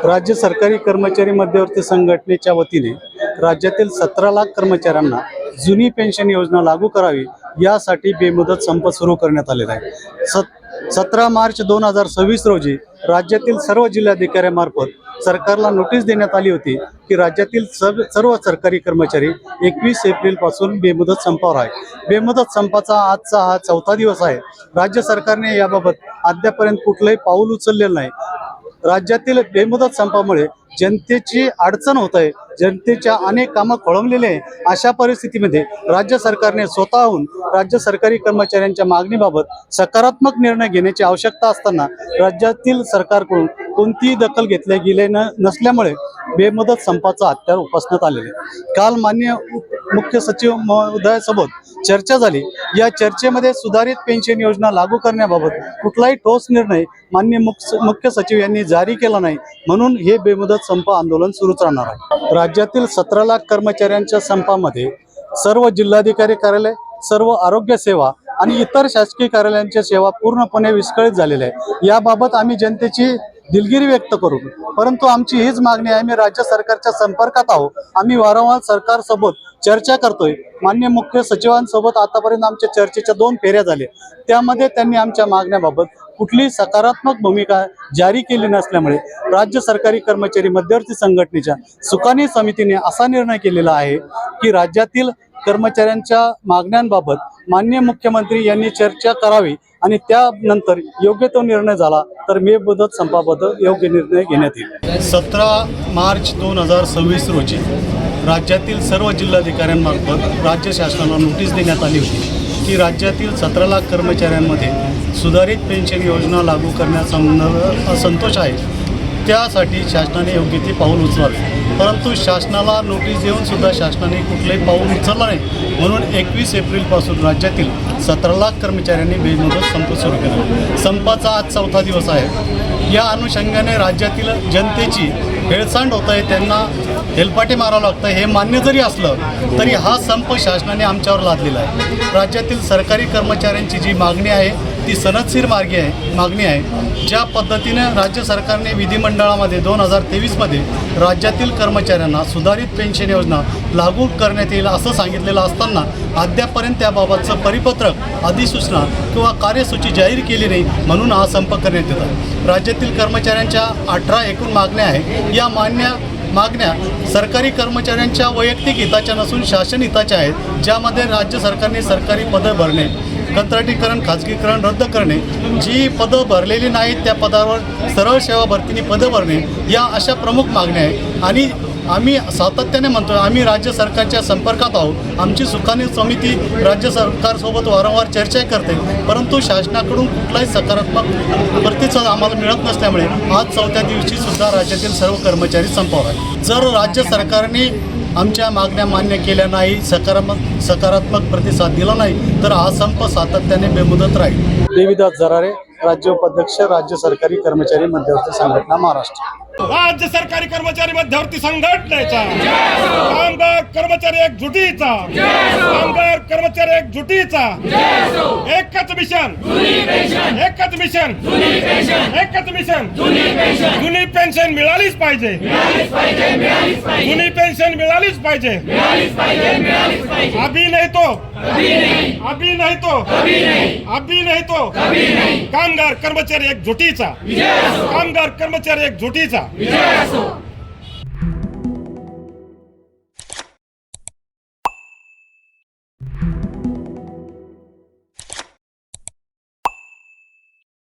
राज्य सरकारी कर्मचारी मध्यवर्ती संघटनेच्या वतीने राज्यातील 17 लाख कर्मचाऱ्यांना जुनी पेन्शन योजना लागू करावी यासाठी बेमुदत संप सुरू करण्यात आलेला आहे। 17 मार्च 2026 रोजी राज्यातील सर्व जिल्हाधिकाऱ्यांमार्फत सरकारला नोटीस देण्यात आली होती की राज्यातील सर्व सरकारी कर्मचारी 21 एप्रिल पासून बेमुदत संपावर आहे। बेमुदत संपाचा आजचा हा 4था दिवस आहे। राज्य सरकारने याबाबत अद्यापर्यंत कुठलंही पाऊल उचललेलं नाही। राज्यातील बेमुदत संपामुळे जनतेची अडचण होत आहे, जनतेच्या अनेक कामं खोळंबलेले आहे। अशा परिस्थितीमध्ये राज्य सरकारने स्वतःहून राज्य सरकारी कर्मचाऱ्यांच्या मागणीबाबत सकारात्मक निर्णय घेण्याची आवश्यकता असताना राज्यातील सरकारकडून कोणतीही दखल घेतली गेली नसल्यामुळे बेमुदत संपाचा हत्यार उपसण्यात आलेले आहे। काल माननीय मुख्य सचिव महोदयासोबत चर्चा झाली। या चर्चेमध्ये सुधारित पेन्शन योजना लागू करण्याबाबत कुठलाही ठोस निर्णय माननीय मुख्य सचिव यांनी जारी केला नाही, म्हणून हे बेमुदत संप आंदोलन सुरूच राहणार आहे। राज्यातील 17 लाख कर्मचाऱ्यांच्या संपामध्ये सर्व जिल्हाधिकारी कार्यालय, सर्व आरोग्य सेवा आणि इतर शासकीय कार्यालयांच्या सेवा पूर्णपणे विस्कळीत झालेल्या आहे। याबाबत आम्ही जनतेची दिलगिरी व्यक्त करू, परंतु आमची हीच मागणी आहे। आम्ही राज्य सरकारच्या संपर्कात आहोत। आम्ही वारंवार सरकारसोबत चर्चा करतोय। माननीय मुख्य सचिवांसोबत आतापर्यंत आमच्या चर्चेच्या 2 फेऱ्या झाल्या, त्यामध्ये त्यांनी आमच्या मागण्याबाबत कुठलीही सकारात्मक भूमिका जारी केली नसल्यामुळे राज्य सरकारी कर्मचारी मध्यवर्ती संघटनेच्या सुकानी समितीने असा निर्णय केलेला आहे की राज्यातील कर्मचाऱ्यांच्या मागण्यांबाबत माननीय मुख्यमंत्री यांनी चर्चा करावी आणि त्यानंतर योग्य तो निर्णय झाला तर बेमुदत संपाबद्दल योग्य निर्णय घेण्यात येईल। 17 मार्च 2026 रोजी राज्यातील सर्व जिल्हाधिकाऱ्यांमार्फत राज्य शासनाला नोटीस देण्यात आली होती की राज्यातील 17 लाख कर्मचाऱ्यांमध्ये सुधारित पेन्शन योजना लागू करण्यासंदर्भात असंतोष आहे। त्यासाठी शासनाने योग्य ते पाऊल उचलावे, परंतु शासनाला नोटीस देऊन सुद्धा शासनाने कुठलंही पाऊल उचललं नाही, म्हणून 21 एप्रिलपासून राज्यातील 17 लाख कर्मचाऱ्यांनी बेमुदत संप सुरू केला। संपाचा आज 4था दिवस आहे। या अनुषंगाने राज्यातील जनतेची हेळसांड होत आहे, त्यांना हेलपाटे मारावं लागतं। हे मान्य जरी असलं तरी हा संप शासनाने आमच्यावर लादलेला आहे। राज्यातील सरकारी कर्मचाऱ्यांची जी मागणी आहे ती सनदशीर मागणी आहे। ज्या पद्धतीने राज्य सरकारने विधिमंडळामध्ये 2023मध्ये राज्यातील कर्मचाऱ्यांना सुधारित पेन्शन योजना लागू करण्यात येईल असं सांगितलेलं असताना अद्यापर्यंत त्याबाबतचं परिपत्रक, अधिसूचना किंवा कार्यसूची जाहीर केली नाही, म्हणून हा संप करण्यात येत आहे। राज्यातील कर्मचाऱ्यांच्या 18 एकूण मागण्या आहे। या मागण्या सरकारी कर्मचाऱ्यांच्या वैयक्तिक हिताच्या नसून शासन हिताच्या आहेत, ज्यामध्ये राज्य सरकारने सरकारी पदं भरणे, कंत्राटीकरण, खाजगीकरण रद्द करणे, जी पदं भरलेली नाहीत त्या पदावर सरळ सेवा भरतीने पदं भरणे, या अशा प्रमुख मागण्या आहेत। आणि आम्ही सातत्याने म्हणतो आम्ही राज्य सरकारच्या संपर्कात आहोत। आमची सुकानी समिती राज्य सरकारसोबत वारंवार चर्चा करते, परंतु शासनाकडून कुठलाही सकारात्मक प्रतिसाद आम्हाला मिळत नसल्यामुळे आज 4थ्या दिवशी सुद्धा राज्यातील सर्व कर्मचारी संपावर आहेत। जर राज्य सरकारने आमच्या मागण्या मान्य केल्या नाही, सकारात्मक प्रतिसाद दिला नाही तर हा संप सातत्याने बेमुदत राहील। देविदास जरारे, राज्य उपाध्यक्ष, राज्य सरकारी कर्मचारी मध्यवर्ती संघटना, महाराष्ट्र। राज्य सरकारी कर्मचारी मध्यवर्ती संघटनेचा कामगार कर्मचारी एकजुटीचा, कामगार कर्मचारी एकजुटीचा एकच मिशन, एकच मिशन, एकच मिशन, जुनी पेन्शन मिळालीच पाहिजे, जुनी पेन्शन मिळालीच पाहिजे। अभी नहीं तो अभी नहीं तो अभी नहीं तो कामगार कर्मचारी एकजुटीचा, कामगार कर्मचारी एकजुटीचा।